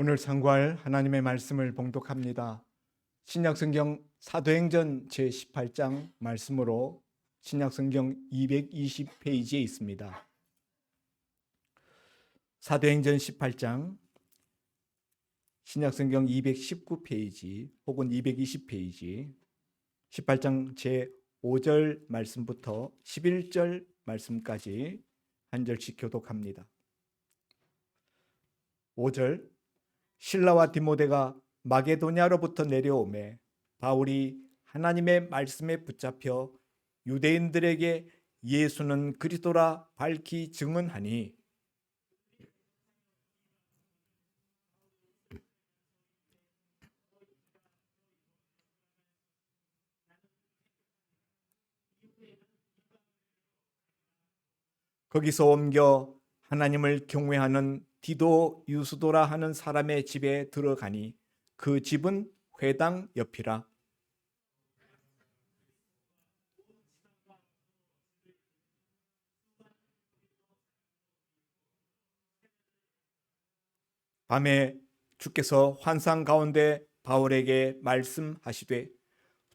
오늘 상고할 하나님의 말씀을 봉독합니다. 신약성경 사도행전 제18장 말씀으로 신약성경 220페이지에 있습니다. 사도행전 18장 신약성경 219페이지 혹은 220페이지 18장 제5절 말씀부터 11절 말씀까지 한 절씩 교독합니다. 5절 실라와 디모데가 마게도냐로부터 내려오매 바울이 하나님의 말씀에 붙잡혀 유대인들에게 예수는 그리스도라 밝히 증언하니 거기서 옮겨 하나님을 경외하는 디도 유스도라 하는 사람의 집에 들어가니 그 집은 회당 옆이라. 밤에 주께서 환상 가운데 바울에게 말씀하시되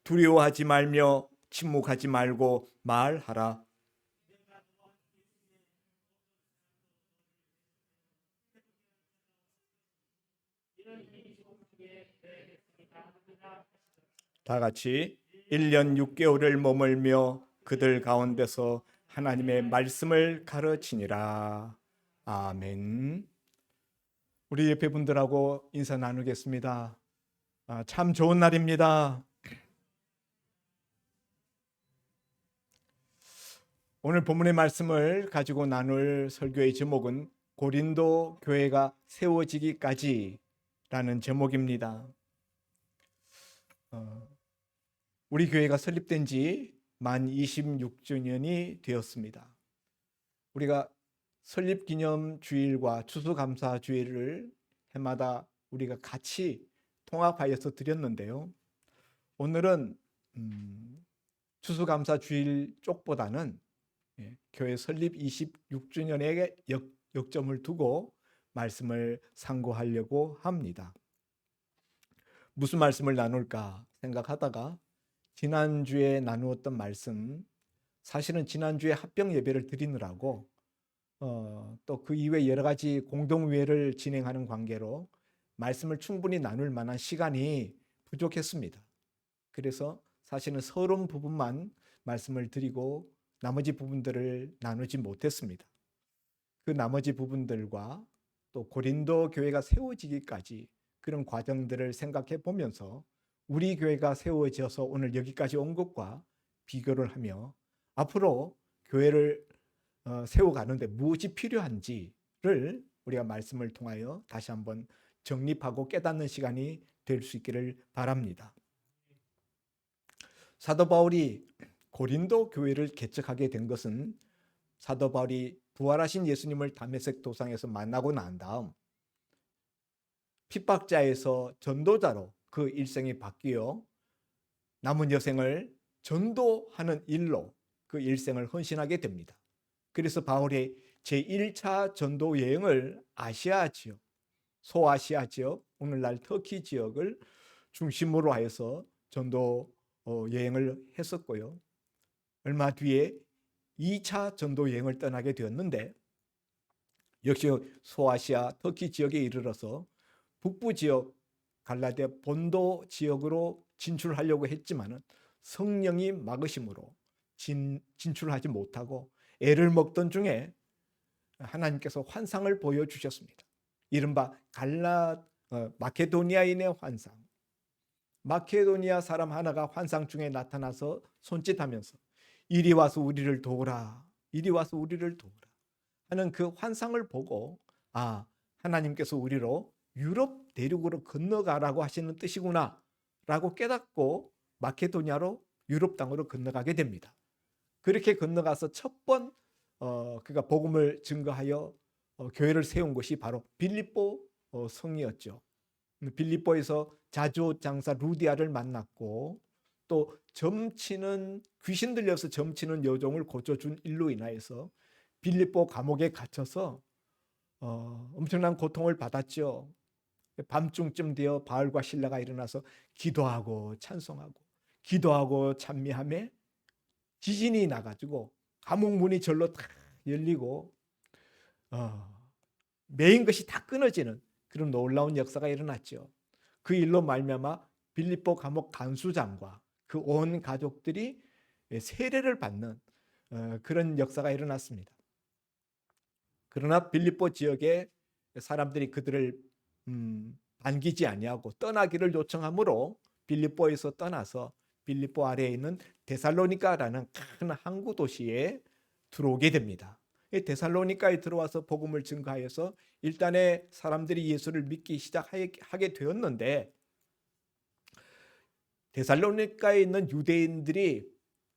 두려워하지 말며 침묵하지 말고 말하라. 다 같이 1년 6개월을 머물며 그들 가운데서 하나님의 말씀을 가르치니라. 아멘. 우리 옆에 분들하고 인사 나누겠습니다. 참 좋은 날입니다. 오늘 본문의 말씀을 가지고 나눌 설교의 제목은 고린도 교회가 세워지기까지 라는 제목입니다. 우리 교회가 설립된 지 만 26주년이 되었습니다. 우리가 설립기념주일과 추수감사주일을 해마다 우리가 같이 통합하여서 드렸는데요. 오늘은 추수감사주일 쪽보다는 교회 설립 26주년에 역점을 두고 말씀을 상고하려고 합니다. 무슨 말씀을 나눌까 생각하다가 지난주에 나누었던 말씀, 사실은 지난주에 합병 예배를 드리느라고 또 그 이외 여러 가지 공동회를 진행하는 관계로 말씀을 충분히 나눌 만한 시간이 부족했습니다. 그래서 사실은 서론 부분만 말씀을 드리고 나머지 부분들을 나누지 못했습니다. 그 나머지 부분들과 또 고린도 교회가 세워지기까지 그런 과정들을 생각해 보면서 우리 교회가 세워져서 오늘 여기까지 온 것과 비교를 하며 앞으로 교회를 세워가는데 무엇이 필요한지를 우리가 말씀을 통하여 다시 한번 정립하고 깨닫는 시간이 될 수 있기를 바랍니다. 사도 바울이 고린도 교회를 개척하게 된 것은 사도 바울이 부활하신 예수님을 다메섹 도상에서 만나고 난 다음 핍박자에서 전도자로 그 일생이 바뀌어 남은 여생을 전도하는 일로 그 일생을 헌신하게 됩니다. 그래서 바울의 제1차 전도 여행을 아시아 지역, 소아시아 지역, 오늘날 터키 지역을 중심으로 하여서 전도 여행을 했었고요. 얼마 뒤에 2차 전도 여행을 떠나게 되었는데 역시 소아시아 터키 지역에 이르러서 북부 지역 갈라디아 본도 지역으로 진출하려고 했지만 성령이 막으심으로 진출하지 못하고 애를 먹던 중에 하나님께서 환상을 보여주셨습니다. 이른바 마케도니아인의 환상. 마케도니아 사람 하나가 환상 중에 나타나서 손짓하면서 이리 와서 우리를 도우라, 이리 와서 우리를 도우라 하는 그 환상을 보고 하나님께서 우리로 유럽 대륙으로 건너가라고 하시는 뜻이구나 라고 깨닫고 마케도니아로 유럽 땅으로 건너가게 됩니다. 그렇게 건너가서 첫 번 그가 복음을 증거하여 교회를 세운 것이 바로 빌립보 성이었죠. 빌립보에서 자주 장사 루디아를 만났고 또 귀신 들려서 점치는 여종을 고쳐준 일로 인하여서 빌립보 감옥에 갇혀서 엄청난 고통을 받았죠. 밤중쯤 되어 바울과 실라가 일어나서 기도하고 찬송하고 기도하고 찬미하며 지진이 나가지고 감옥 문이 절로 다 열리고 메인 것이 다 끊어지는 그런 놀라운 역사가 일어났죠. 그 일로 말미암아 빌립보 감옥 간수장과 그 온 가족들이 세례를 받는 그런 역사가 일어났습니다. 그러나 빌립보 지역의 사람들이 그들을 반기지 아니하고 떠나기를 요청하므로 빌립보에서 떠나서 빌립보 아래에 있는 데살로니가라는 큰 항구 도시에 들어오게 됩니다. 데살로니가에 들어와서 복음을 증거하여서 일단의 사람들이 예수를 믿기 시작하게 되었는데, 데살로니가에 있는 유대인들이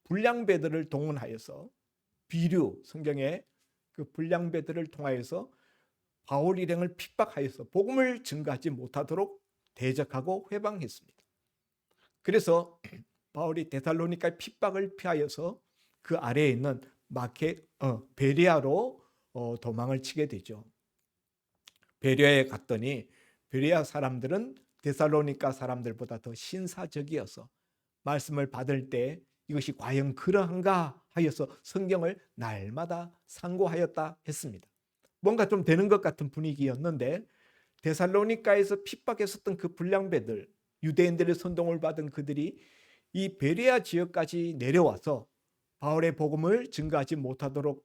불량배들을 동원하여서 비류 성경에 그 불량배들을 통하여서 바울 일행을 핍박하여서 복음을 증거하지 못하도록 대적하고 회방했습니다. 그래서 바울이 데살로니가의 핍박을 피하여서 그 아래에 있는 베레아로 도망을 치게 되죠. 베레아에 갔더니 베레아 사람들은 데살로니가 사람들보다 더 신사적이어서 말씀을 받을 때 이것이 과연 그러한가 하여서 성경을 날마다 상고하였다 했습니다. 뭔가 좀 되는 것 같은 분위기였는데, 데살로니가에서 핍박했었던 그 불량배들, 유대인들의 선동을 받은 그들이 이 베레아 지역까지 내려와서 바울의 복음을 증거하지 못하도록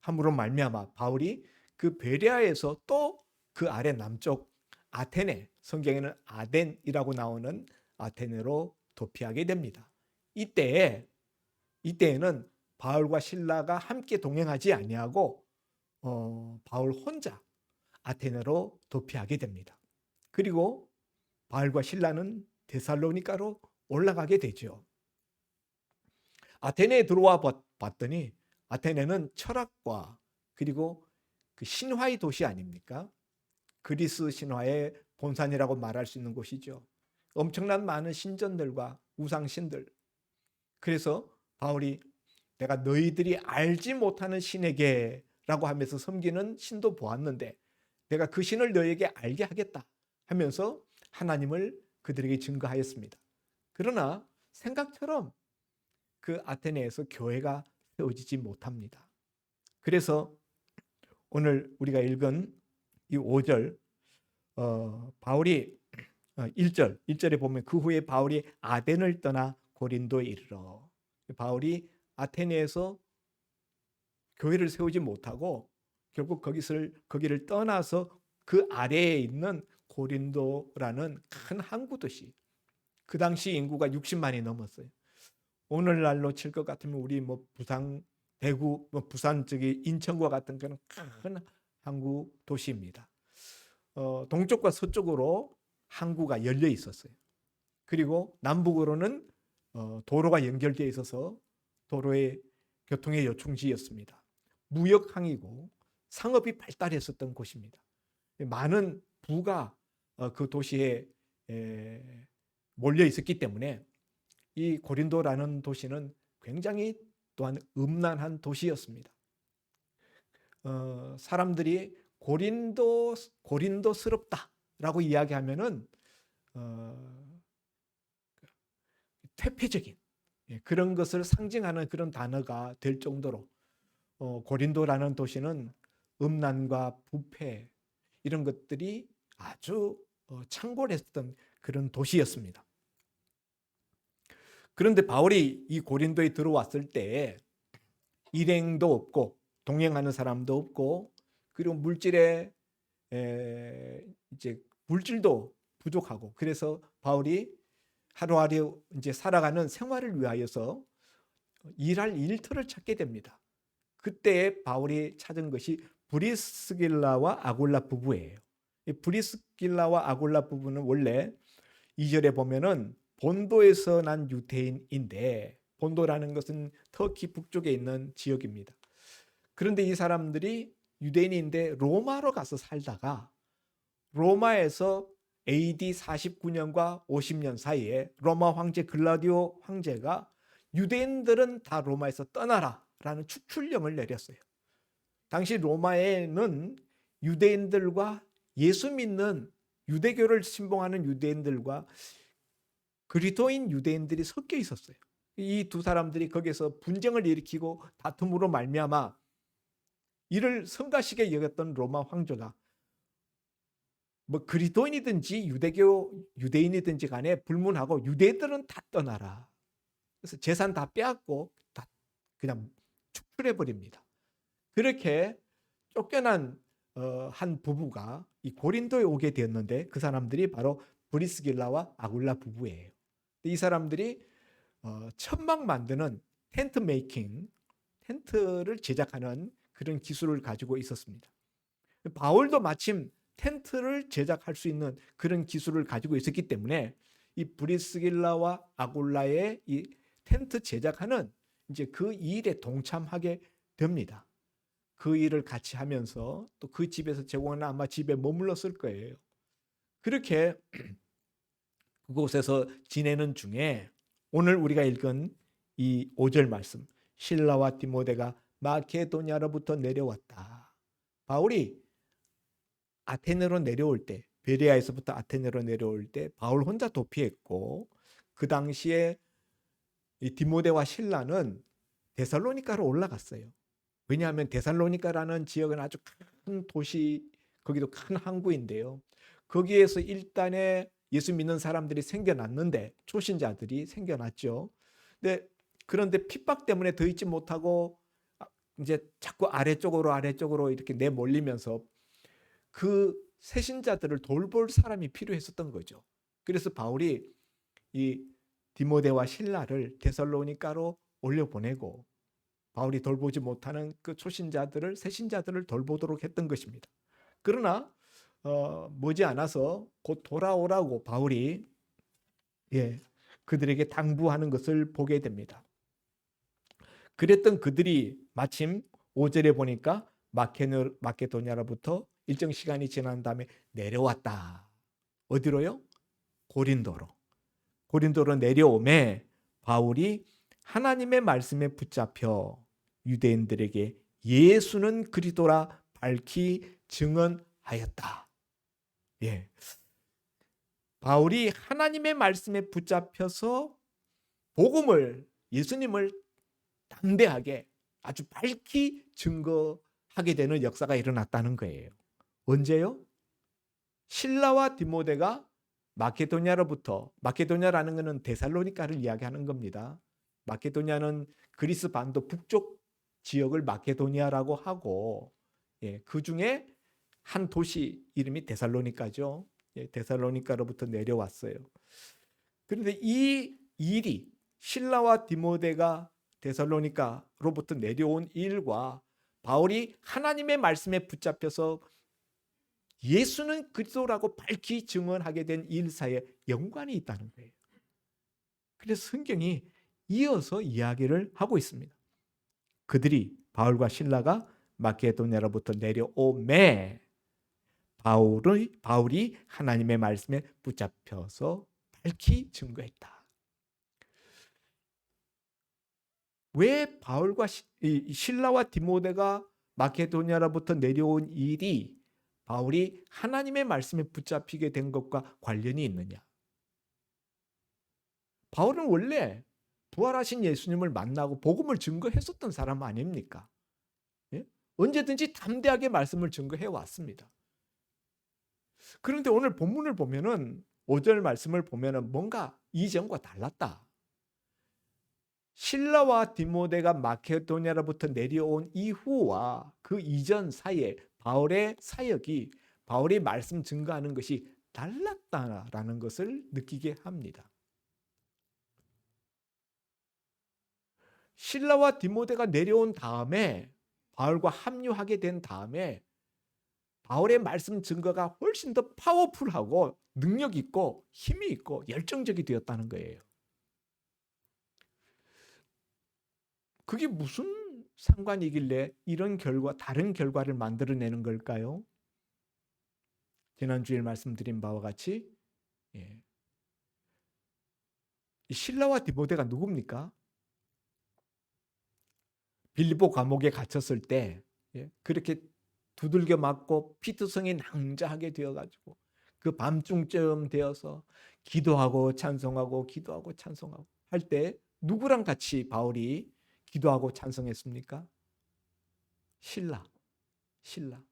함으로 말미암아 바울이 그 베레아에서 또 그 아래 남쪽 아테네, 성경에는 아덴이라고 나오는 아테네로 도피하게 됩니다. 이때에는 바울과 실라가 함께 동행하지 아니하고 바울 혼자 아테네로 도피하게 됩니다. 그리고 바울과 실라는 데살로니가로 올라가게 되죠. 아테네에 들어와 봤더니 아테네는 철학과 그리고 그 신화의 도시 아닙니까? 그리스 신화의 본산이라고 말할 수 있는 곳이죠. 엄청난 많은 신전들과 우상신들. 그래서 바울이 내가 너희들이 알지 못하는 신에게라고 하면서 섬기는 신도 보았는데 내가 그 신을 너희에게 알게 하겠다 하면서 하나님을 그들에게 증거하였습니다. 그러나 생각처럼 그 아테네에서 교회가 세워지지 못합니다. 그래서 오늘 우리가 읽은 이 5절 바울이 1절에 보면 그 후에 바울이 아덴을 떠나 고린도에 이르러, 바울이 아테네에서 교회를 세우지 못하고 결국 거기를 떠나서 그 아래에 있는 고린도라는 큰 항구 도시, 그 당시 인구가 60만이 넘었어요. 오늘날로 칠 것 같으면 우리 부산, 대구, 부산 인천과 같은 그런 큰 항구 도시입니다. 동쪽과 서쪽으로 항구가 열려 있었어요. 그리고 남북으로는 도로가 연결되어 있어서 도로의 교통의 요충지였습니다. 무역항이고 상업이 발달했었던 곳입니다. 많은 부가 그 도시에 몰려 있었기 때문에 이 고린도라는 도시는 굉장히 또한 음란한 도시였습니다. 사람들이 고린도스럽다라고 이야기하면은 퇴폐적인 그런 것을 상징하는 그런 단어가 될 정도로 고린도라는 도시는 음란과 부패 이런 것들이 아주 창궐했던 그런 도시였습니다. 그런데 바울이 이 고린도에 들어왔을 때 일행도 없고 동행하는 사람도 없고 그리고 물질도 부족하고, 그래서 바울이 하루하루 이제 살아가는 생활을 위하여서 일할 일터를 찾게 됩니다. 그때 바울이 찾은 것이 브리스길라와 아굴라 부부예요. 이 브리스길라와 아굴라 부부는 원래 2절에 보면은 본도에서 난 유대인인데, 본도라는 것은 터키 북쪽에 있는 지역입니다. 그런데 이 사람들이 유대인인데 로마로 가서 살다가 로마에서 AD 49년과 50년 사이에 로마 황제 글라디오 황제가 유대인들은 다 로마에서 떠나라 라는 축출령을 내렸어요. 당시 로마에는 유대인들과 예수 믿는 유대교를 신봉하는 유대인들과 그리스도인 유대인들이 섞여 있었어요. 이 두 사람들이 거기서 분쟁을 일으키고 다툼으로 말미암아 이를 성가시게 여겼던 로마 황제가 뭐 그리스도인이든지 유대인이든지 간에 불문하고 유대인들은 다 떠나라. 그래서 재산 다 빼앗고 다 그냥 축출해 버립니다. 그렇게 쫓겨난 한 부부가 이 고린도에 오게 되었는데 그 사람들이 바로 브리스길라와 아굴라 부부예요. 이 사람들이 천막 만드는 텐트 메이킹, 텐트를 제작하는 그런 기술을 가지고 있었습니다. 바울도 마침 텐트를 제작할 수 있는 그런 기술을 가지고 있었기 때문에 이 브리스길라와 아굴라의 이 텐트 제작하는 이제 그 일에 동참하게 됩니다. 그 일을 같이 하면서 또 그 집에서 제공하는 아마 집에 머물렀을 거예요. 그렇게 그곳에서 지내는 중에 오늘 우리가 읽은 이 5절 말씀, 실라와 디모데가 마케도냐로부터 내려왔다. 바울이 아테네로 내려올 때, 베레아에서부터 아테네로 내려올 때 바울 혼자 도피했고, 그 당시에 이 디모데와 실라는 데살로니가로 올라갔어요. 왜냐하면 데살로니가라는 지역은 아주 큰 도시, 거기도 큰 항구인데요. 거기에서 일단에 예수 믿는 사람들이 생겨났는데, 초신자들이 생겨났죠. 그런데 핍박 때문에 더 있지 못하고 이제 자꾸 아래쪽으로 이렇게 내몰리면서 그 새신자들을 돌볼 사람이 필요했었던 거죠. 그래서 바울이 이 디모데와 실라를 데살로니가로 올려보내고 바울이 돌보지 못하는 그 초신자들을, 새신자들을 돌보도록 했던 것입니다. 그러나 머지않아서 곧 돌아오라고 바울이 그들에게 당부하는 것을 보게 됩니다. 그랬던 그들이 마침 5절에 보니까 마케도냐로부터 일정 시간이 지난 다음에 내려왔다. 어디로요? 고린도로 내려오매 바울이 하나님의 말씀에 붙잡혀 유대인들에게 예수는 그리스도라 밝히 증언하였다. 바울이 하나님의 말씀에 붙잡혀서 복음을, 예수님을 담대하게 아주 밝히 증거하게 되는 역사가 일어났다는 거예요. 언제요? 실라와 디모데가 마케도냐라는 것은 데살로니가를 이야기하는 겁니다. 마케도냐는 그리스 반도 북쪽 지역을 마케도니아라고 하고, 그 중에 한 도시 이름이 데살로니가죠. 데살로니가로부터 내려왔어요. 그런데 이 일이 실라와 디모데가 데살로니가로부터 내려온 일과 바울이 하나님의 말씀에 붙잡혀서 예수는 그리스도라고 밝히 증언하게 된 일 사이에 연관이 있다는 거예요. 그래서 성경이 이어서 이야기를 하고 있습니다. 그들이 바울과 실라가 마케도냐로부터 내려오매 바울이 하나님의 말씀에 붙잡혀서 밝히 증거했다. 왜 바울과 실라와 디모데가 마케도냐로부터 내려온 일이 바울이 하나님의 말씀에 붙잡히게 된 것과 관련이 있느냐? 바울은 원래 부활하신 예수님을 만나고 복음을 증거했었던 사람 아닙니까? 언제든지 담대하게 말씀을 증거해 왔습니다. 그런데 오늘 본문을 보면은 5절 말씀을 보면은 뭔가 이전과 달랐다. 실라와 디모데가 마케도냐로부터 내려온 이후와 그 이전 사이에 바울의 사역이, 바울이 말씀 증거하는 것이 달랐다라는 것을 느끼게 합니다. 실라와 디모데가 내려온 다음에, 바울과 합류하게 된 다음에 바울의 말씀 증거가 훨씬 더 파워풀하고 능력 있고 힘이 있고 열정적이 되었다는 거예요. 그게 무슨 상관이길래 이런 다른 결과를 만들어내는 걸까요? 지난주에 말씀드린 바와 같이 실라와 디모데가 누굽니까? 빌립보 감옥에 갇혔을 때 그렇게 두들겨 맞고 피투성이 낭자하게 되어가지고 그 밤중쯤 되어서 기도하고 찬송하고 기도하고 찬송하고 할 때 누구랑 같이 바울이 기도하고 찬송했습니까? 신라. 신라.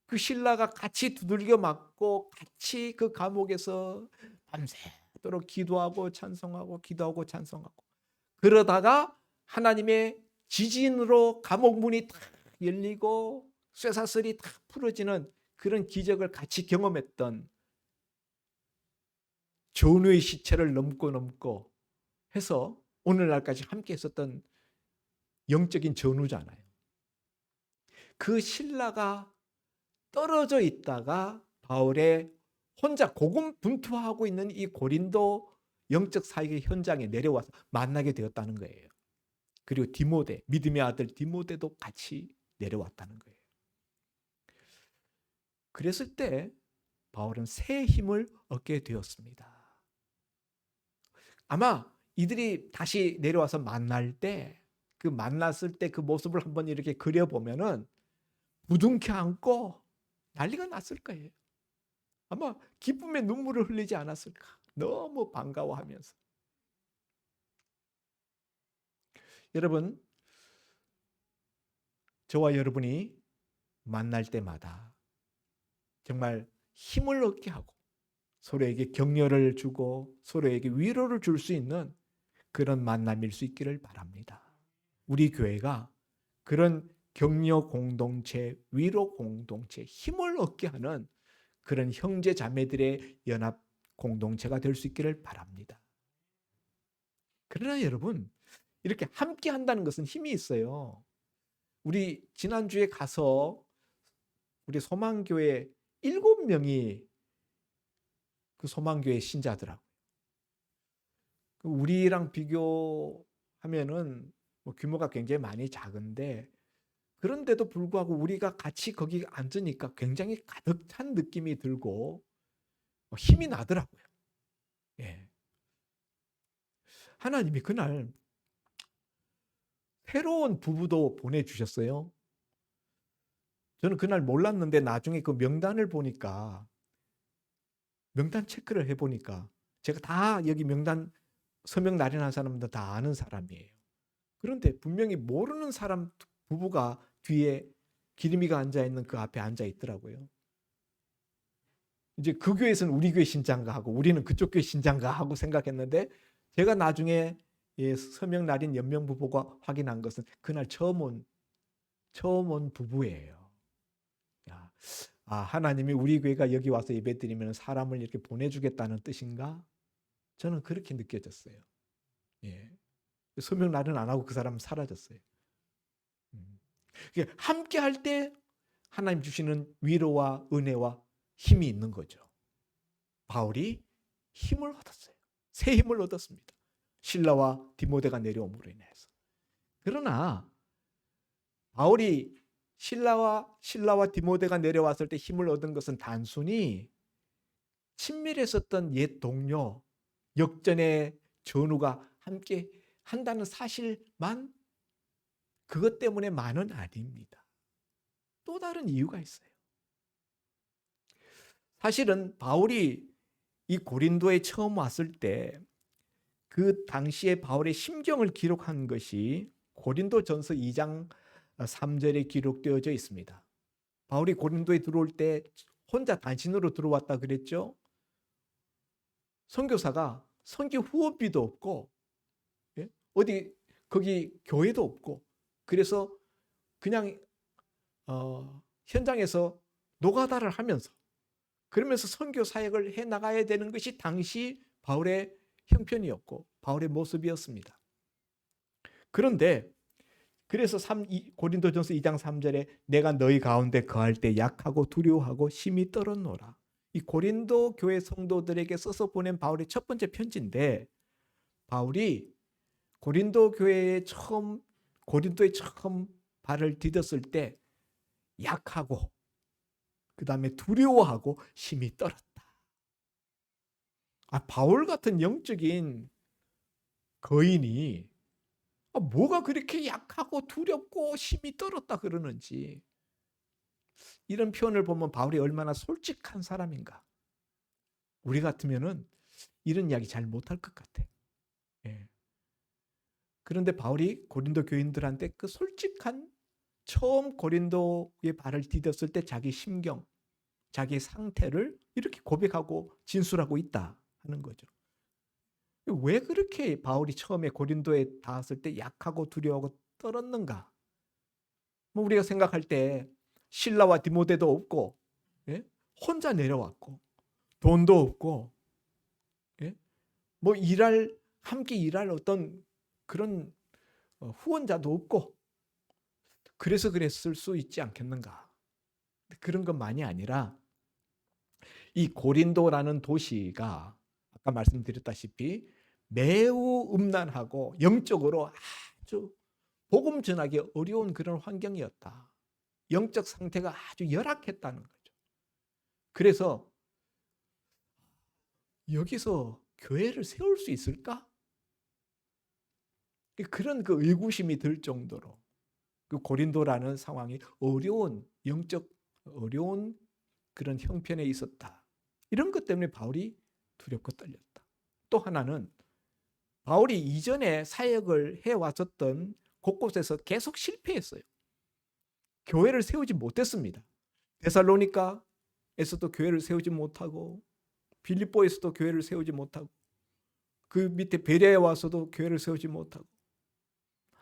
그 신라가 같이 두들겨 맞고 같이 그 감옥에서 밤새도록 기도하고 찬송하고 기도하고 찬송하고 그러다가 하나님의 지진으로 감옥 문이 탁 열리고 쇠사슬이 탁 풀어지는 그런 기적을 같이 경험했던 전우의 시체를 넘고 해서 오늘날까지 함께 있었던 영적인 전우잖아요. 그 신라가 떨어져 있다가 바울의 혼자 고군분투하고 있는 이 고린도 영적 사역의 현장에 내려와서 만나게 되었다는 거예요. 그리고 디모데, 믿음의 아들 디모데도 같이 내려왔다는 거예요. 그랬을 때 바울은 새 힘을 얻게 되었습니다. 아마 이들이 다시 내려와서 만날 때, 그 만났을 때 그 모습을 한번 이렇게 그려보면은 부둥켜 안고 난리가 났을 거예요. 아마 기쁨의 눈물을 흘리지 않았을까. 너무 반가워하면서. 여러분, 저와 여러분이 만날 때마다 정말 힘을 얻게 하고 서로에게 격려를 주고 서로에게 위로를 줄 수 있는 그런 만남일 수 있기를 바랍니다. 우리 교회가 그런 격려 공동체, 위로 공동체, 힘을 얻게 하는 그런 형제 자매들의 연합 공동체가 될 수 있기를 바랍니다. 그러나 여러분, 이렇게 함께 한다는 것은 힘이 있어요. 우리 지난주에 가서 우리 소망교회 7명이 그 소망교회 신자더라고요. 우리랑 비교하면은 뭐 규모가 굉장히 많이 작은데 그런데도 불구하고 우리가 같이 거기 앉으니까 굉장히 가득 찬 느낌이 들고 힘이 나더라고요. 예. 하나님이 그날 새로운 부부도 보내주셨어요. 저는 그날 몰랐는데 나중에 그 명단을 보니까 명단 체크를 해보니까 제가 다 여기 명단 서명 날인한 사람들 다 아는 사람이에요. 그런데 분명히 모르는 사람 부부가 뒤에 기림이가 앉아있는 그 앞에 앉아 있더라고요. 이제 그 교회에서는 우리 교회 신장가 하고 우리는 그쪽 교회 신장가 하고 생각했는데 제가 나중에 서명 날인 연명 부부가 확인한 것은 그날 처음 온 부부예요. 야, 하나님이 우리 교회가 여기 와서 예배드리면 사람을 이렇게 보내주겠다는 뜻인가? 저는 그렇게 느껴졌어요. 예. 서명 날은 안 하고 그 사람은 사라졌어요. 함께 할 때 하나님 주시는 위로와 은혜와 힘이 있는 거죠. 바울이 힘을 얻었어요. 새 힘을 얻었습니다. 실라와 디모데가 내려옴으로 인해서. 그러나 바울이 실라와 디모데가 내려왔을 때 힘을 얻은 것은 단순히 친밀했었던 옛 동료, 역전의 전우가 함께 한다는 사실만 그것 때문에만은 아닙니다. 또 다른 이유가 있어요. 사실은 바울이 이 고린도에 처음 왔을 때 그 당시에 바울의 심경을 기록한 것이 고린도전서 2장 3절에 기록되어져 있습니다. 바울이 고린도에 들어올 때 혼자 단신으로 들어왔다 그랬죠. 선교사가 선교 후원비도 없고 어디 거기 교회도 없고 그래서 그냥 현장에서 노가다를 하면서 그러면서 선교 사역을 해 나가야 되는 것이 당시 바울의 형편이었고 바울의 모습이었습니다. 그런데 그래서 고린도전서 2장 3절에 내가 너희 가운데 거할 때 약하고 두려워하고 심히 떨었노라. 이 고린도 교회 성도들에게 써서 보낸 바울의 첫 번째 편지인데 바울이 고린도에 처음 발을 디뎠을 때 약하고 그 다음에 두려워하고 심히 떨었다. 바울 같은 영적인 거인이 뭐가 그렇게 약하고 두렵고 심히 떨었다 그러는지 이런 표현을 보면 바울이 얼마나 솔직한 사람인가. 우리 같으면은 이런 이야기 잘 못할 것 같아. 예. 그런데 바울이 고린도 교인들한테 그 솔직한 처음 고린도에 발을 디뎠을 때 자기 심경, 자기 상태를 이렇게 고백하고 진술하고 있다 하는 거죠. 왜 그렇게 바울이 처음에 고린도에 닿았을 때 약하고 두려워하고 떨었는가? 뭐 우리가 생각할 때 실라와 디모데도 없고, 예? 혼자 내려왔고, 돈도 없고, 예? 뭐 함께 일할 어떤 그런 후원자도 없고, 그래서 그랬을 수 있지 않겠는가? 그런 것만이 아니라 이 고린도라는 도시가 아까 말씀드렸다시피 매우 음란하고 영적으로 아주 복음 전하기 어려운 그런 환경이었다. 영적 상태가 아주 열악했다는 거죠. 그래서 여기서 교회를 세울 수 있을까? 그런 그 의구심이 들 정도로 그 고린도라는 상황이 영적 어려운 그런 형편에 있었다. 이런 것 때문에 바울이 두렵고 떨렸다. 또 하나는 바울이 이전에 사역을 해왔었던 곳곳에서 계속 실패했어요. 교회를 세우지 못했습니다. 데살로니가에서도 교회를 세우지 못하고, 빌립보에서도 교회를 세우지 못하고, 그 밑에 베레아에 와서도 교회를 세우지 못하고,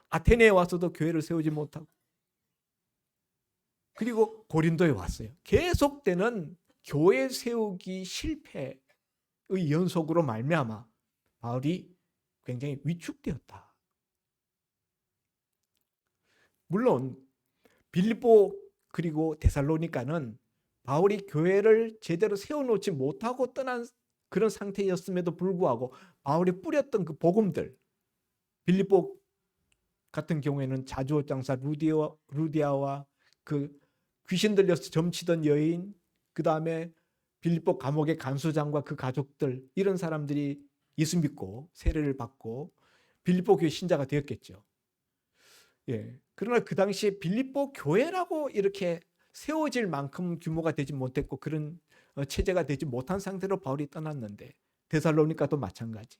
아테네에 와서도 교회를 세우지 못하고, 그리고 고린도에 왔어요. 계속되는 교회 세우기 실패의 연속으로 말미암아 바울이 굉장히 위축되었다. 물론 빌립보 그리고 데살로니가는 바울이 교회를 제대로 세워놓지 못하고 떠난 그런 상태였음에도 불구하고 바울이 뿌렸던 그 복음들, 빌립보 같은 경우에는 자주옷 장사 루디아와 그 귀신 들려서 점치던 여인, 그 다음에 빌립보 감옥의 간수장과 그 가족들, 이런 사람들이 예수 믿고 세례를 받고 빌립보 교회 신자가 되었겠죠. 예. 그러나 그 당시에 빌립보 교회라고 이렇게 세워질 만큼 규모가 되지 못했고 그런 체제가 되지 못한 상태로 바울이 떠났는데, 데살로니가도 마찬가지.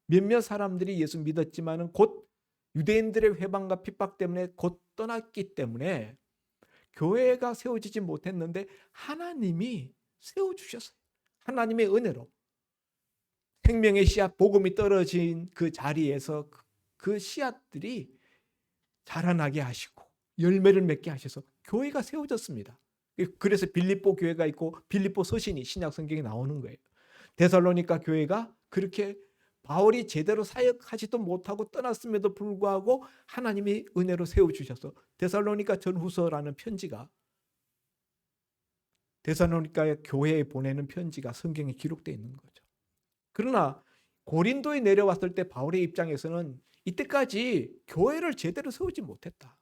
몇몇 사람들이 예수 믿었지만은 곧 유대인들의 회방과 핍박 때문에 곧 떠났기 때문에 교회가 세워지지 못했는데 하나님이 세워주셨어요. 하나님의 은혜로 생명의 씨앗, 복음이 떨어진 그 자리에서 그 씨앗들이 자라나게 하시고 열매를 맺게 하셔서 교회가 세워졌습니다. 그래서 빌립보 교회가 있고 빌립보 서신이 신약 성경에 나오는 거예요. 데살로니가 교회가 그렇게 바울이 제대로 사역하지도 못하고 떠났음에도 불구하고 하나님이 은혜로 세워주셔서 데살로니가 전후서라는 편지가, 데살로니가 교회에 보내는 편지가 성경에 기록되어 있는 거죠. 그러나 고린도에 내려왔을 때 바울의 입장에서는 이때까지 교회를 제대로 세우지 못했다.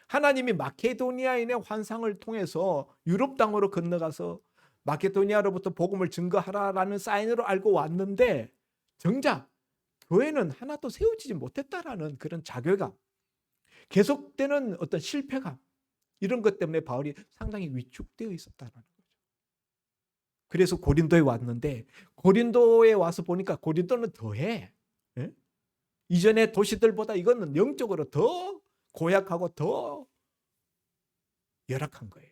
하나님이 마케도니아인의 환상을 통해서 유럽 땅으로 건너가서 마케도니아로부터 복음을 증거하라라는 사인으로 알고 왔는데 정작 교회는 하나도 세워지지 못했다라는 그런 자괴감, 계속되는 어떤 실패감, 이런 것 때문에 바울이 상당히 위축되어 있었다는 거죠. 그래서 고린도에 왔는데 고린도에 와서 보니까 고린도는 더해. 예? 이전의 도시들보다 이거는 영적으로 더 고약하고 더 열악한 거예요.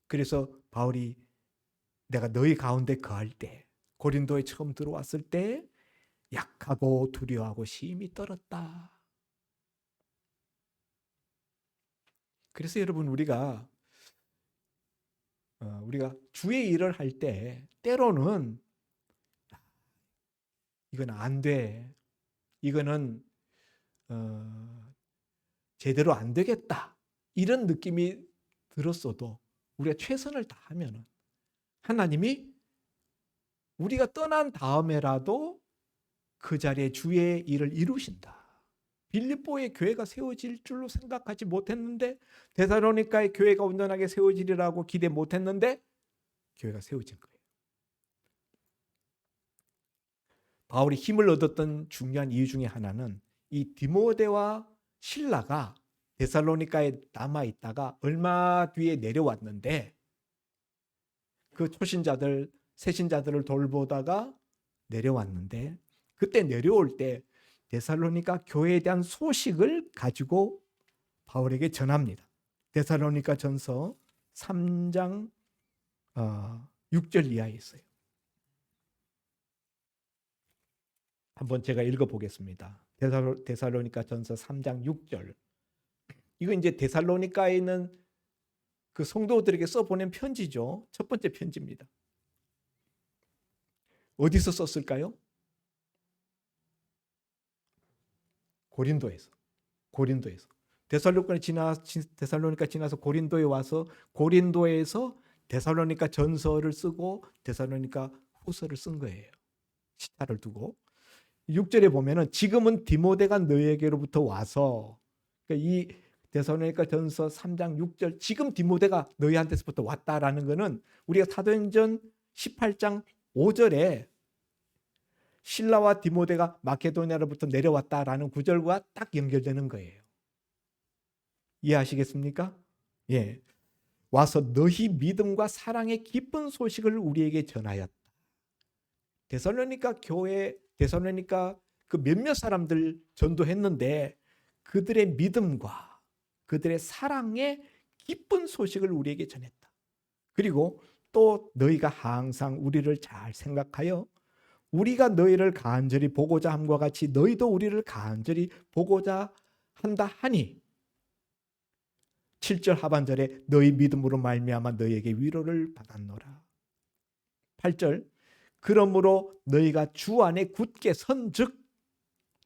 그래서 바울이 내가 너희 가운데 거할 때, 고린도에 처음 들어왔을 때 약하고 두려워하고 심히 떨었다. 그래서 여러분 우리가 주의 일을 할 때 때로는 이건 안 돼. 이거는 제대로 안 되겠다. 이런 느낌이 들었어도 우리가 최선을 다하면 하나님이 우리가 떠난 다음에라도 그 자리에 주의 일을 이루신다. 빌립보의 교회가 세워질 줄로 생각하지 못했는데, 데살로니가의 교회가 온전하게 세워지리라고 기대 못했는데 교회가 세워진 거예요. 바울이 힘을 얻었던 중요한 이유 중에 하나는 이 디모데와 실라가 데살로니가에 남아있다가 얼마 뒤에 내려왔는데 그 초신자들 새신자들을 돌보다가 내려왔는데 그때 내려올 때 데살로니가 교회에 대한 소식을 가지고 바울에게 전합니다. 데살로니가 전서 3장 6절 이하에 있어요. 한번 제가 읽어보겠습니다. 데살로니가 전서 3장 6절. 이거 이제 데살로니가에 있는 그 성도들에게 써보낸 편지죠. 첫 번째 편지입니다. 어디서 썼을까요? 고린도에서. 데살로니가 지나서 고린도에 와서 고린도에서 데살로니가 전서를 쓰고 데살로니가 후서를 쓴 거예요. 시차를 두고. 6절에 보면은 지금은 디모데가 너희에게로부터 와서, 그러니까 이 데살로니가 전서 3장 6절 지금 디모데가 너희한테서부터 왔다라는 것은 우리가 사도행전 18장 5절에 실라와 디모데가 마케도니아로부터 내려왔다라는 구절과 딱 연결되는 거예요. 이해하시겠습니까? 예. 와서 너희 믿음과 사랑의 기쁜 소식을 우리에게 전하였다. 데살로니가 교회, 데살로니가 그 몇몇 사람들 전도했는데 그들의 믿음과 그들의 사랑의 기쁜 소식을 우리에게 전했다. 그리고 또 너희가 항상 우리를 잘 생각하여 우리가 너희를 간절히 보고자 함과 같이 너희도 우리를 간절히 보고자 한다 하니 7절 하반절에 너희 믿음으로 말미암아 너희에게 위로를 받았노라. 8절 그러므로 너희가 주 안에 굳게 선즉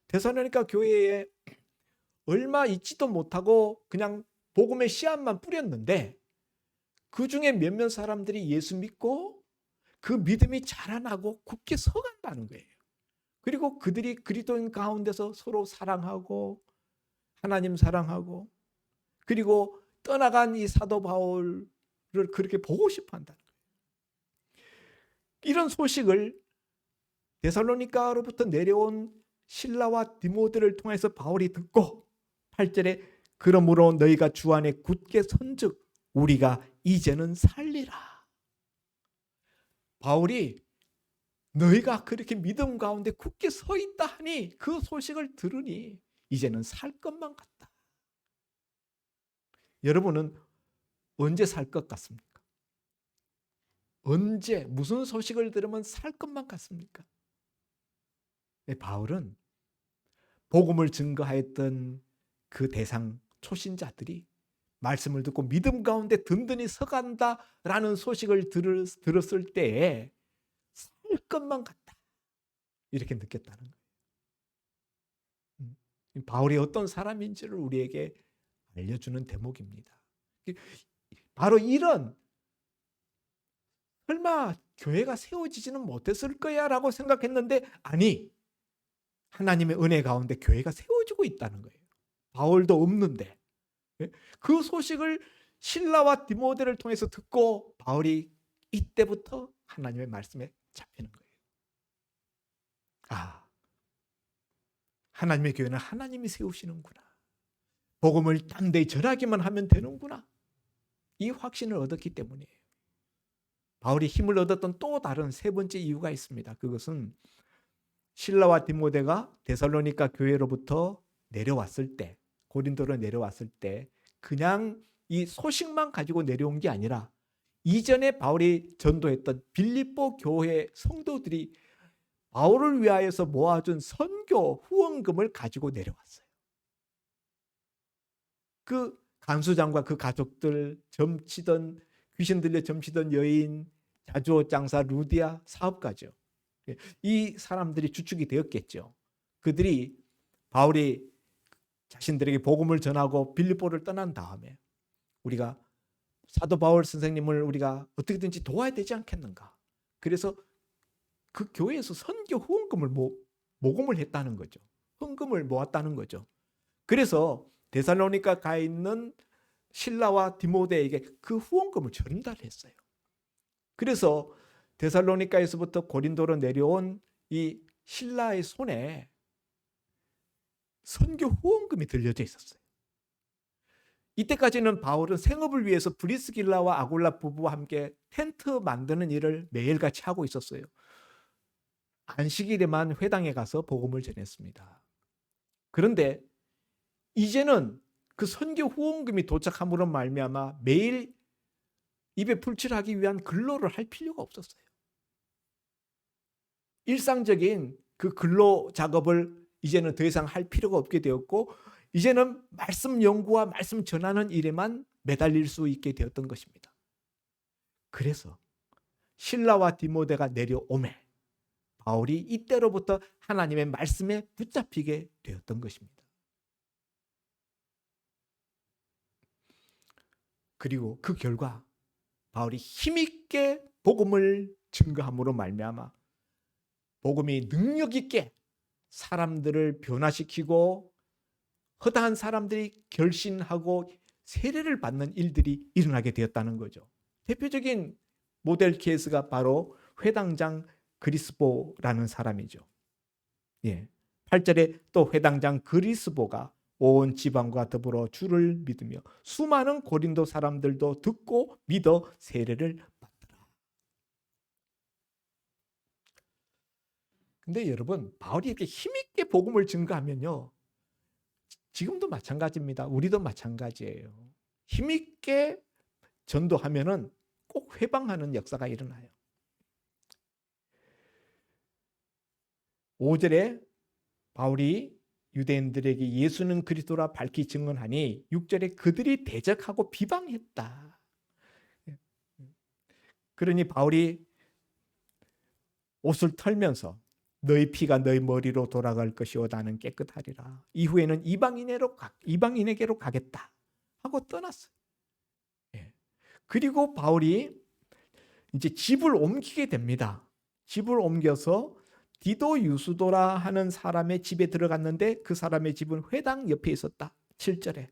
데살로니가 교회에 얼마 있지도 못하고 그냥 복음의 씨앗만 뿌렸는데 그 중에 몇몇 사람들이 예수 믿고 그 믿음이 자라나고 굳게 서간다는 거예요. 그리고 그들이 그리스도인 가운데서 서로 사랑하고 하나님 사랑하고 그리고 떠나간 이 사도 바울을 그렇게 보고 싶어 한다는 거예요. 이런 소식을 데살로니가로부터 내려온 실라와 디모데를 통해서 바울이 듣고 8절에 그러므로 너희가 주 안에 굳게 선즉 우리가 이제는 살리라. 바울이 너희가 그렇게 믿음 가운데 굳게 서 있다 하니 그 소식을 들으니 이제는 살 것만 같다. 여러분은 언제 살 것 같습니까? 언제 무슨 소식을 들으면 살 것만 같습니까? 바울은 복음을 증거하였던 그 대상 초신자들이 말씀을 듣고 믿음 가운데 든든히 서간다라는 소식을 들었을 때에 살 것만 같다. 이렇게 느꼈다는 거예요. 바울이 어떤 사람인지를 우리에게 알려주는 대목입니다. 바로 이런 설마 교회가 세워지지는 못했을 거야 라고 생각했는데 아니 하나님의 은혜 가운데 교회가 세워지고 있다는 거예요. 바울도 없는데 그 소식을 실라와 디모데를 통해서 듣고 바울이 이때부터 하나님의 말씀에 잡히는 거예요. 아, 하나님의 교회는 하나님이 세우시는구나. 복음을 담대히 전하기만 하면 되는구나. 이 확신을 얻었기 때문이에요. 바울이 힘을 얻었던 또 다른 세 번째 이유가 있습니다. 그것은 실라와 디모데가 데살로니가 교회로부터 내려왔을 때, 고린도로 내려왔을 때 그냥 이 소식만 가지고 내려온 게 아니라 이전에 바울이 전도했던 빌립보 교회 성도들이 바울을 위하여서 모아준 선교 후원금을 가지고 내려왔어요. 그 간수장과 그 가족들, 점치던 귀신 들려 점치던 여인, 자주옷 장사 루디아 사업가죠. 이 사람들이 주축이 되었겠죠. 그들이 바울이 자신들에게 복음을 전하고 빌립보를 떠난 다음에 우리가 사도 바울 선생님을 우리가 어떻게든지 도와야 되지 않겠는가. 그래서 그 교회에서 선교 후원금을 모금을 했다는 거죠. 헌금을 모았다는 거죠. 그래서 데살로니가 가 있는 실라와 디모데에게 그 후원금을 전달했어요. 그래서 데살로니가에서부터 고린도로 내려온 이 실라의 손에 선교 후원금이 들려져 있었어요. 이때까지는 바울은 생업을 위해서 브리스길라와 아굴라 부부와 함께 텐트 만드는 일을 매일같이 하고 있었어요. 안식일에만 회당에 가서 복음을 전했습니다. 그런데 이제는 그 선교 후원금이 도착함으로 말미암아 매일 입에 풀칠하기 위한 근로를 할 필요가 없었어요. 일상적인 그 근로 작업을 이제는 더 이상 할 필요가 없게 되었고, 이제는 말씀 연구와 말씀 전하는 일에만 매달릴 수 있게 되었던 것입니다. 그래서 실라와 디모데가 내려오매 바울이 이때로부터 하나님의 말씀에 붙잡히게 되었던 것입니다. 그리고 그 결과 바울이 힘있게 복음을 증거함으로 말미암아 복음이 능력 있게 사람들을 변화시키고 허다한 사람들이 결신하고 세례를 받는 일들이 일어나게 되었다는 거죠. 대표적인 모델 케이스가 바로 회당장 그리스보라는 사람이죠. 8절에 또 회당장 그리스보가 온 지방과 더불어 주를 믿으며 수많은 고린도 사람들도 듣고 믿어 세례를 받더라. 근데 여러분, 바울이 이렇게 힘있게 복음을 증거하면요, 지금도 마찬가지입니다. 우리도 마찬가지예요. 힘있게 전도하면은 꼭 회방하는 역사가 일어나요. 5절에 바울이 유대인들에게 예수는 그리스도라 밝히 증언하니 6절에 그들이 대적하고 비방했다. 그러니 바울이 옷을 털면서 너희 피가 너희 머리로 돌아갈 것이오 나는 깨끗하리라. 이후에는 이방인에게로 가겠다 하고 떠났어요. 그리고 바울이 이제 집을 옮기게 됩니다. 집을 옮겨서 디도 유스도라 하는 사람의 집에 들어갔는데 그 사람의 집은 회당 옆에 있었다. 7절에.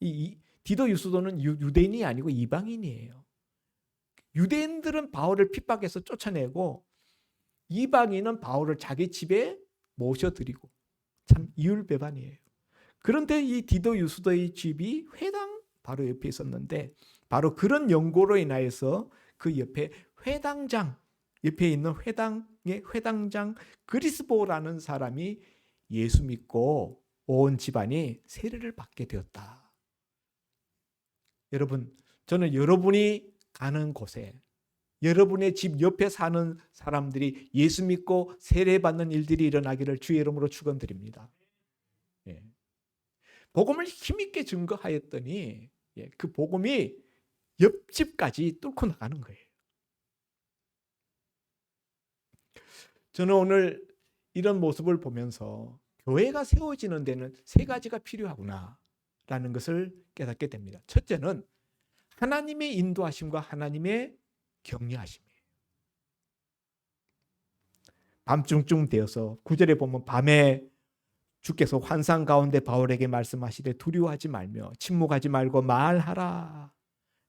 이 디도 유스도는 유대인이 아니고 이방인이에요. 유대인들은 바울을 핍박해서 쫓아내고 이방인은 바울을 자기 집에 모셔드리고, 참 이율배반이에요. 그런데 이 디도 유스도의 집이 회당 바로 옆에 있었는데 바로 그런 연고로 인하여서 그 옆에 회당장, 옆에 있는 회당의 회당장 그리스보라는 사람이 예수 믿고 온 집안이 세례를 받게 되었다. 여러분, 저는 여러분이 가는 곳에 여러분의 집 옆에 사는 사람들이 예수 믿고 세례받는 일들이 일어나기를 주의 이름으로 축원드립니다. 복음을 힘있게 증거하였더니 그 복음이 옆집까지 뚫고 나가는 거예요. 저는 오늘 이런 모습을 보면서 교회가 세워지는 데는 세 가지가 필요하구나라는 것을 깨닫게 됩니다. 첫째는 하나님의 인도하심과 하나님의 격려하심이에요. 밤중쯤 되어서 9절에 보면 밤에 주께서 환상 가운데 바울에게 말씀하시되 두려워하지 말며 침묵하지 말고 말하라.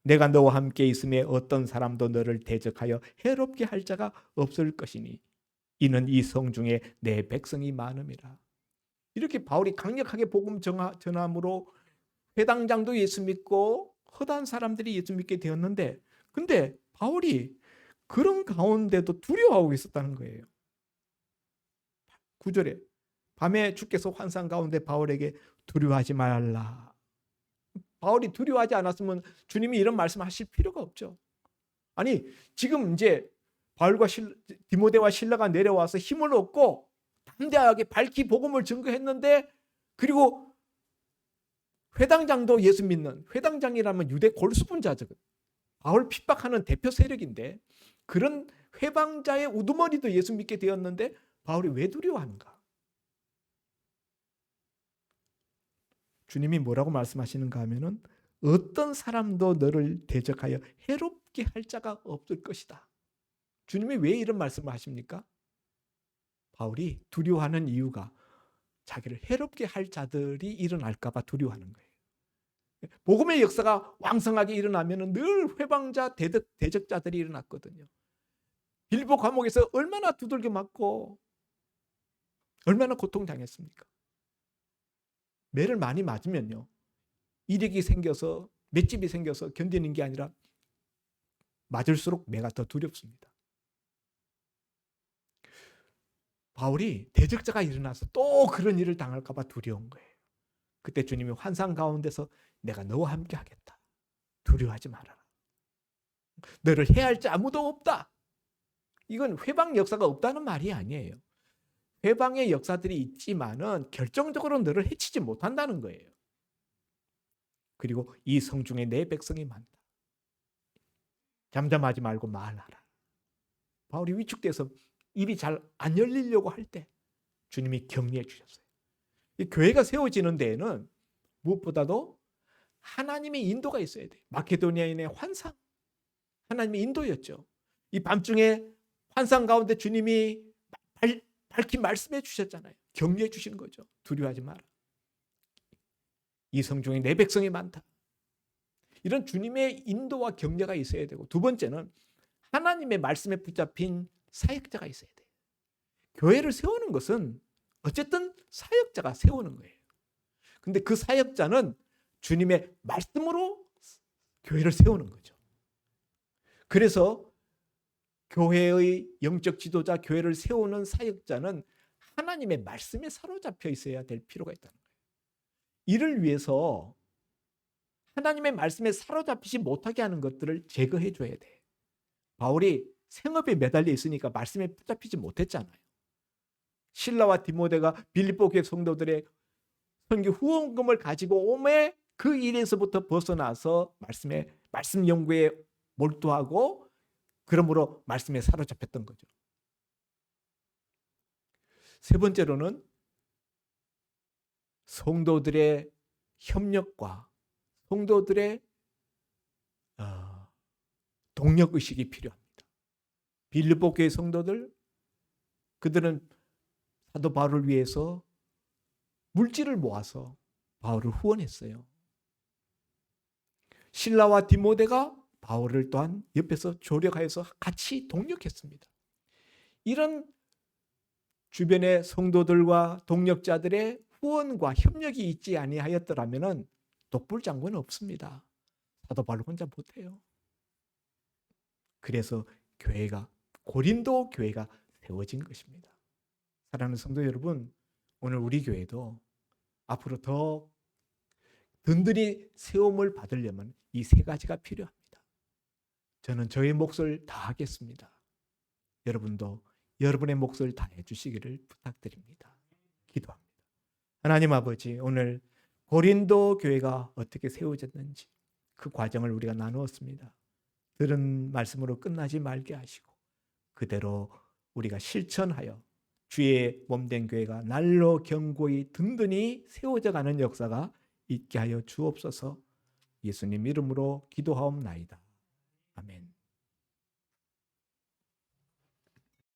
내가 너와 함께 있음에 어떤 사람도 너를 대적하여 해롭게 할 자가 없을 것이니 이는 이 성중에 내 백성이 많음이라. 이렇게 바울이 강력하게 복음 전함으로 회당장도 예수 믿고 허다한 사람들이 예수 믿게 되었는데, 근데 바울이 그런 가운데도 두려워하고 있었다는 거예요. 9절에 밤에 주께서 환상 가운데 바울에게 두려워하지 말라. 바울이 두려워하지 않았으면 주님이 이런 말씀하실 필요가 없죠. 아니, 지금 이제 바울과 디모데와 실라가 내려와서 힘을 얻고 담대하게 밝히 복음을 증거했는데, 그리고 회당장도 예수 믿는, 회당장이라면 유대 골수분자죠. 바울 핍박하는 대표 세력인데 그런 회방자의 우두머리도 예수 믿게 되었는데 바울이 왜 두려워하는가? 주님이 뭐라고 말씀하시는가 하면은 어떤 사람도 너를 대적하여 해롭게 할 자가 없을 것이다. 주님이 왜 이런 말씀을 하십니까? 바울이 두려워하는 이유가 자기를 해롭게 할 자들이 일어날까 봐 두려워하는 거예요. 복음의 역사가 왕성하게 일어나면 늘 회방자 대적자들이 일어났거든요. 빌보 감옥에서 얼마나 두들겨 맞고 얼마나 고통당했습니까? 매를 많이 맞으면요, 이력이 생겨서 맷집이 생겨서 견디는 게 아니라 맞을수록 매가 더 두렵습니다. 바울이 대적자가 일어나서 또 그런 일을 당할까 봐 두려운 거예요. 그때 주님이 환상 가운데서 내가 너와 함께 하겠다. 두려워하지 말아라. 너를 해할 자 아무도 없다. 이건 회방 역사가 없다는 말이 아니에요. 회방의 역사들이 있지만은 결정적으로 너를 해치지 못한다는 거예요. 그리고 이 성 중에 내 백성이 많다. 잠잠하지 말고 말하라. 바울이 위축돼서 입이 잘 안 열리려고 할 때 주님이 격려해 주셨어요. 이 교회가 세워지는 데에는 무엇보다도 하나님의 인도가 있어야 돼요. 마케도니아인의 환상, 하나님의 인도였죠. 이 밤중에 환상 가운데 주님이 밝히 말씀해 주셨잖아요. 격려해 주신 거죠. 두려워하지 마라. 이 성 중에 내 백성이 많다. 이런 주님의 인도와 격려가 있어야 되고, 두 번째는 하나님의 말씀에 붙잡힌 사역자가 있어야 돼요. 교회를 세우는 것은 어쨌든 사역자가 세우는 거예요. 근데 그 사역자는 주님의 말씀으로 교회를 세우는 거죠. 그래서 교회의 영적 지도자, 교회를 세우는 사역자는 하나님의 말씀에 사로잡혀 있어야 될 필요가 있다는 거예요. 이를 위해서 하나님의 말씀에 사로잡히지 못하게 하는 것들을 제거해 줘야 돼. 바울이 생업에 매달려 있으니까 말씀에 붙잡히지 못했잖아요. 실라와 디모데가 빌립보 교회 성도들의 선교 후원금을 가지고 오매 그 일에서부터 벗어나서 말씀 연구에 몰두하고 그러므로 말씀에 사로잡혔던 거죠. 세 번째로는 성도들의 협력과 성도들의 동력의식이 필요합니다. 빌립보 교회 성도들, 그들은 사도 바울을 위해서 물질을 모아서 바울을 후원했어요. 실라와 디모데가 바울을 또한 옆에서 조력하여서 같이 동력했습니다. 이런 주변의 성도들과 동력자들의 후원과 협력이 있지 아니하였더라면 독불장군은 없습니다. 사도 바울 혼자 못해요. 그래서 고린도 교회가 세워진 것입니다. 사랑하는 성도 여러분, 오늘 우리 교회도 앞으로 더 든든히 세움을 받으려면 이 세 가지가 필요합니다. 저는 저의 몫을 다하겠습니다. 여러분도 여러분의 몫을 다해 주시기를 부탁드립니다. 기도합니다. 하나님 아버지, 오늘 고린도 교회가 어떻게 세워졌는지 그 과정을 우리가 나누었습니다. 들은 말씀으로 끝나지 말게 하시고 그대로 우리가 실천하여 주의 몸된 교회가 날로 견고히 든든히 세워져 가는 역사가 있게 하여 주옵소서. 예수님 이름으로 기도하옵나이다.